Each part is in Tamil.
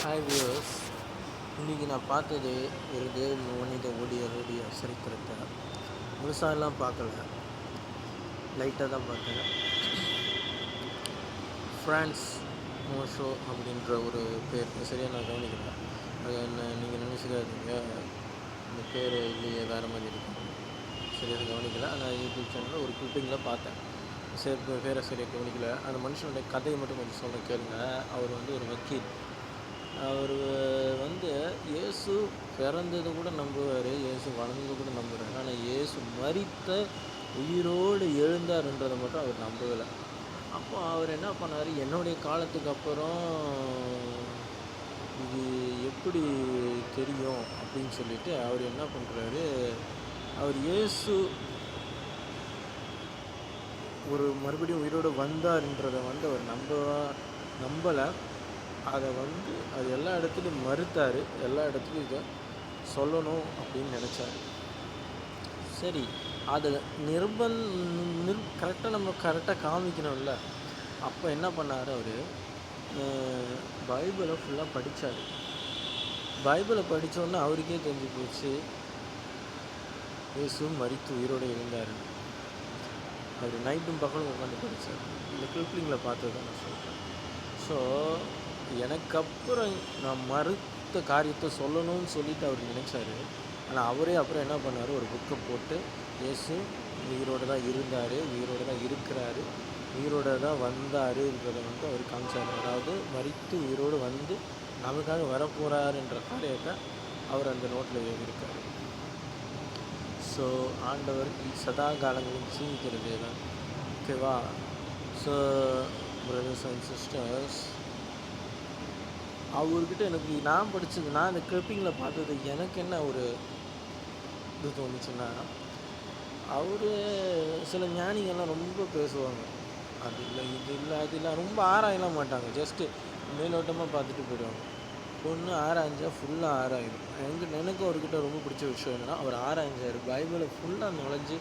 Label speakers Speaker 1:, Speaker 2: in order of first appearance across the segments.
Speaker 1: Hi viewers. இன்றைக்கி நான் பார்த்தது ஒரு தேவ மனித ஊழியருடைய சரித்திரத்தை முழுசாலாம் பார்க்கல, லைட்டாக தான் பார்த்தேன். ஃப்ரான்ஸ் மோஷோ அப்படின்ற ஒரு பேர் சரியாக நான் கவனிக்கிறேன். அது என்ன நீங்கள் நினச்சிக்காதீங்க, இந்த பேர் இல்லையே வேறு மாதிரி இருக்கும், சரியாக கவனிக்கல. ஆனால் யூடியூப் சேனலில் ஒரு கிளிப்பிங்கில் பார்த்தேன். சரி, பேரை சரியாக கவனிக்கல. அந்த மனுஷனுடைய கதையை மட்டும் கொஞ்சம் சொல்ல கேளுங்க. அவர் ஒரு வக்கீல். அவர் இயேசு பிறந்தது கூட நம்புவார், இயேசு வளர்ந்தது கூட நம்புகிறார். ஆனால் இயேசு மரித்த உயிரோடு எழுந்தார்ன்றதை மட்டும் அவர் நம்பவில்லை. அப்போ அவர் என்ன பண்ணார், என்னுடைய காலத்துக்கு அப்புறம் இது எப்படி தெரியும் அப்படின்னு சொல்லிட்டு அவர் என்ன பண்ணுறாரு, அவர் இயேசு ஒரு மறுபடியும் உயிரோடு வந்தார்ன்றதை அவர் நம்பலை. அதை அது எல்லா இடத்துலையும் மறுத்தார், எல்லா இடத்துலையும் இதை சொல்லணும் அப்படின்னு நினச்சார். சரி, அதை கரெக்டாக நம்ம காமிக்கணும்ல. அப்போ என்ன பண்ணார், அவர் பைபிளை ஃபுல்லாக படித்தார். பைபிளை படித்தோன்னே அவருக்கே தெரிஞ்சு போச்சு இயேசு மரித்து உயிரோடு இருந்தார். அவர் நைட்டும் பகலும் உட்காந்து படித்தார். இந்த கிளிப்பிங்கில் பார்த்தது தான் நான் சொல்கிறேன். ஸோ எனக்கு அப்புறம் நான் மறுத்த காரியத்தை சொல்லணும்னு சொல்லிட்டு அவர் நினச்சார். ஆனால் அவரே அப்புறம் என்ன பண்ணார், ஒரு புக்கை போட்டு இயேசு உயிரோடு தான் இருந்தார், உயிரோடு தான் இருக்கிறாரு, உயிரோடு தான் வந்தாருன்றதை அவர் காமிச்சார். அதாவது மரித்து உயிரோடு வந்து நமக்காக வரப்போகிறாருன்ற காரியத்தை அவர் அந்த நோட்டில் எழுதியிருக்கார். ஸோ ஆண்டவர் சதா காலங்களும் ஜீவிக்கிறதே தான். ஓகேவா? ஸோ பிரதர்ஸ் அண்ட் சிஸ்டர்ஸ், அவர்கிட்ட எனக்கு நான் படித்தது, நான் இந்த கிளிப்பிங்கில் பார்த்தது எனக்கு என்ன ஒரு இது தோணுச்சுன்னா, அவர் சில ஞானிகள்லாம் ரொம்ப பேசுவாங்க. அது இல்லை, இது இல்லை, அது இல்லை, ரொம்ப ஆராயலாம் மாட்டாங்க. ஜஸ்ட்டு மேலோட்டமாக பார்த்துட்டு போயிடுவாங்க. ஒன்று ஆராய்ஞ்சா ஃபுல்லாக ஆராயிடும். எனக்கு அவர்கிட்ட ரொம்ப பிடிச்ச விஷயம் என்னென்னா, அவர் ஆராய்ஞ்சார். பைபிளை ஃபுல்லாக நுழைஞ்சு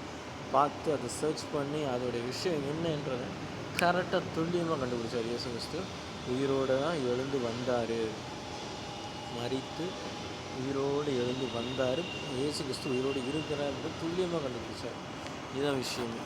Speaker 1: பார்த்து அதை சர்ச் பண்ணி அதோடைய விஷயம் என்னன்றதை கரெக்டாக துல்லியமாக கண்டுபிடிச்சார். இயேசு கிறிஸ்து உயிரோடு தான் எழுந்து வந்தார், மரித்து உயிரோடு எழுந்து வந்தார், இயேசு கிறிஸ்து உயிரோடு இருக்கிறார் துல்லியமாக கண்டுபிடிச்சார். இதுதான் விஷயமே.